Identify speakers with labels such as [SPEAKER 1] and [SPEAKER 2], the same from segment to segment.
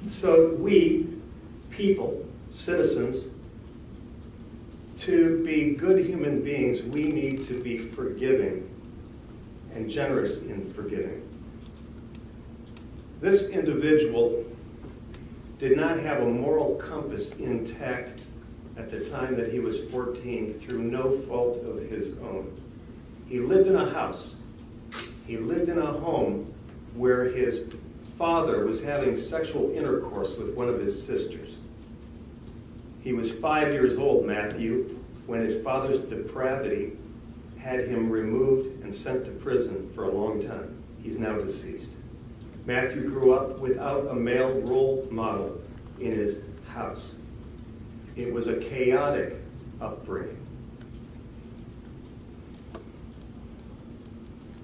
[SPEAKER 1] So we, people, citizens, to be good human beings, we need to be forgiving and generous in forgiving. This individual did not have a moral compass intact at the time that he was 14 through no fault of his own. He lived in a house. He lived in a home where his father was having sexual intercourse with one of his sisters. He was 5 years old, Matthew, when his father's depravity had him removed and sent to prison for a long time. He's now deceased. Matthew grew up without a male role model in his house. It was a chaotic upbringing.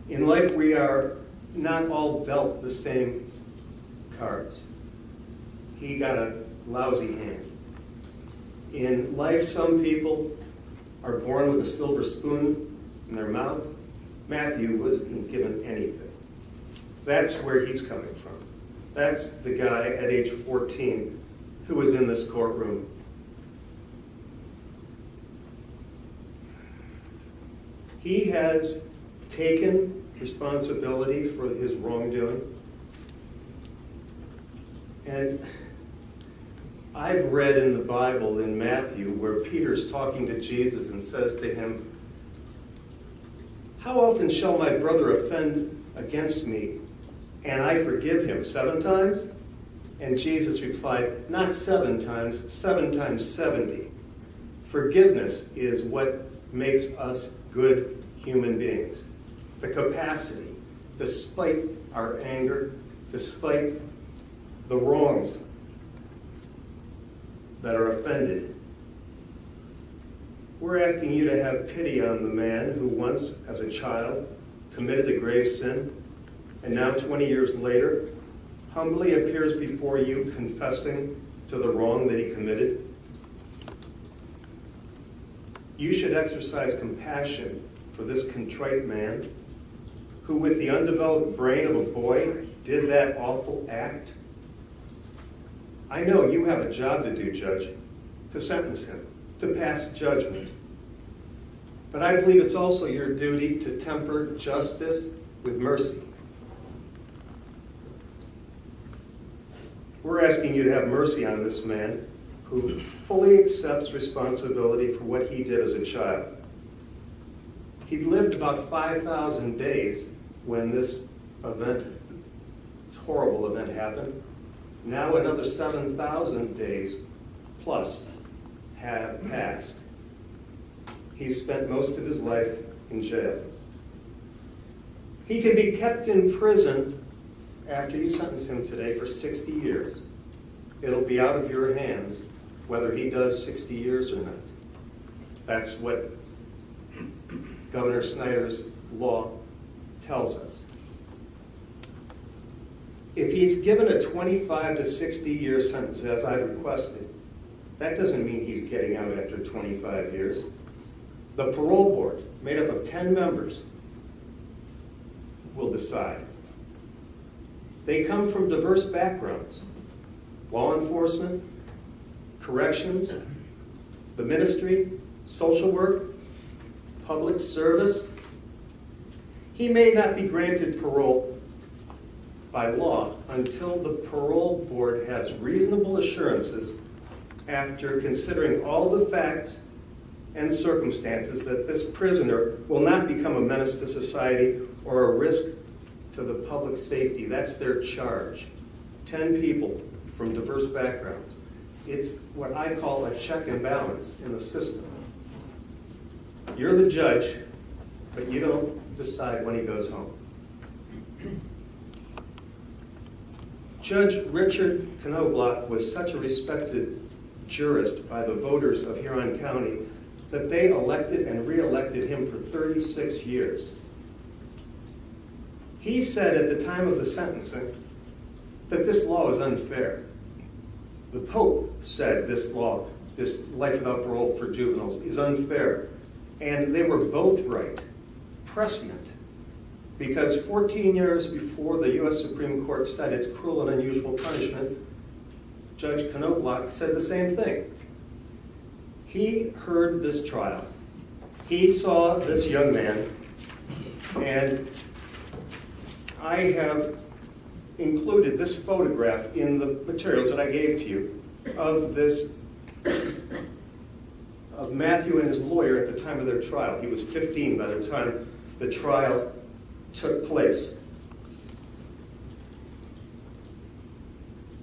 [SPEAKER 1] In life, we are not all dealt the same cards. He got a lousy hand. In life, some people are born with a silver spoon in their mouth. Matthew wasn't given anything. That's where he's coming from. That's the guy at age 14 who was in this courtroom. He has taken responsibility for his wrongdoing. And I've read in the Bible in Matthew where Peter's talking to Jesus and says to him, "How often shall my brother offend against me and I forgive him? 7 times? And Jesus replied, "Not 7 times, 7 times 70. Forgiveness is what makes us good human beings. The capacity, despite our anger, despite the wrongs that are offended. We're asking you to have pity on the man who once, as a child, committed a grave sin, and now 20 years later, humbly appears before you confessing to the wrong that he committed. You should exercise compassion for this contrite man who, with the undeveloped brain of a boy, did that awful act. I know you have a job to do, Judge, to sentence him, to pass judgment. But I believe it's also your duty to temper justice with mercy. We're asking you to have mercy on this man who fully accepts responsibility for what he did as a child. He lived about 5,000 days when this horrible event happened. Now another 7,000 days plus have passed. He spent most of his life in jail. He can be kept in prison after you sentence him today for 60 years. It'll be out of your hands whether he does 60 years or not. That's what Governor Snyder's law tells us. If he's given a 25 to 60 year sentence, as I requested, that doesn't mean he's getting out after 25 years. The parole board, made up of 10 members, will decide. They come from diverse backgrounds: law enforcement, corrections, the ministry, social work, public service. He may not be granted parole by law until the parole board has reasonable assurances, after considering all the facts and circumstances, that this prisoner will not become a menace to society or a risk to the public safety. That's their charge. 10 people from diverse backgrounds. It's what I call a check and balance in the system. You're the judge, but you don't decide when he goes home. Judge Richard Knobloch was such a respected jurist by the voters of Huron County that they elected and re-elected him for 36 years. He said at the time of the sentencing that this law is unfair. The Pope said this law, this life without parole for juveniles, is unfair. And they were both right. Prescient. Because 14 years before the U.S. Supreme Court said it's cruel and unusual punishment, Judge Knobloch said the same thing. He heard this trial. He saw this young man, and I have included this photograph in the materials that I gave to you of Matthew and his lawyer at the time of their trial. He was 15 by the time the trial took place.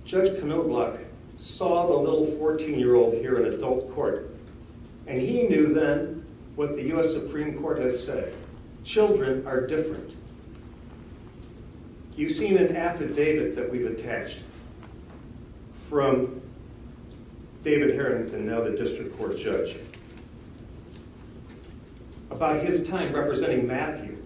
[SPEAKER 1] Judge Knobloch saw the little 14-year-old here in adult court, and he knew then what the U.S. Supreme Court has said. Children are different. You've seen an affidavit that we've attached from David Harrington, now the district court judge, about his time representing Matthew.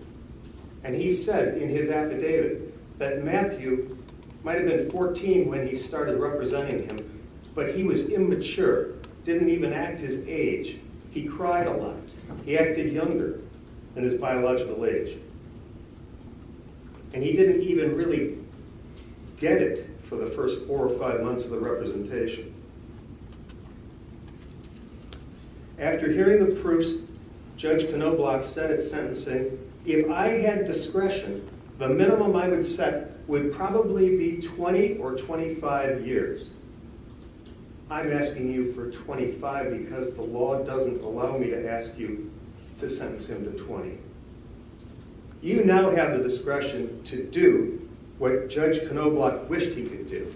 [SPEAKER 1] And he said in his affidavit that Matthew might have been 14 when he started representing him, but he was immature, didn't even act his age. He cried a lot. He acted younger than his biological age. And he didn't even really get it for the first 4 or 5 months of the representation. After hearing the proofs, Judge Knobloch said at sentencing, if I had discretion, the minimum I would set would probably be 20 or 25 years. I'm asking you for 25 because the law doesn't allow me to ask you to sentence him to 20. You now have the discretion to do what Judge Knobloch wished he could do.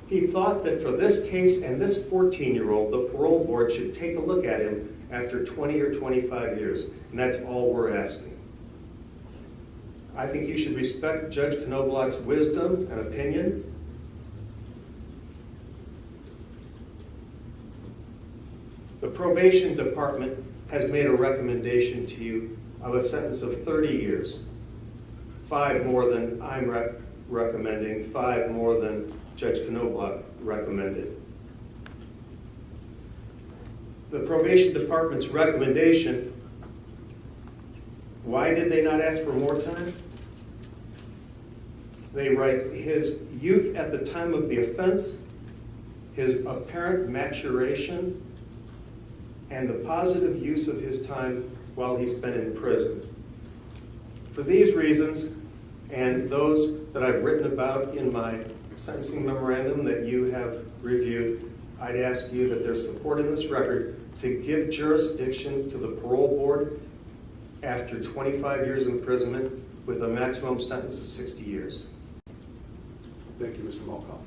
[SPEAKER 1] He thought that for this case and this 14-year-old, the parole board should take a look at him after 20 or 25 years, and that's all we're asking. I think you should respect Judge Knobloch's wisdom and opinion. The probation department has made a recommendation to you of a sentence of 30 years, 5 more than I'm recommending, 5 more than Judge Knobloch recommended. The probation department's recommendation, why did they not ask for more time? They write, his youth at the time of the offense, his apparent maturation, and the positive use of his time while he's been in prison. For these reasons, and those that I've written about in my sentencing memorandum that you have reviewed, I'd ask you that there's support in this record to give jurisdiction to the parole board after 25 years imprisonment with a maximum sentence of 60 years.
[SPEAKER 2] Thank you, Mr. Mullkoff.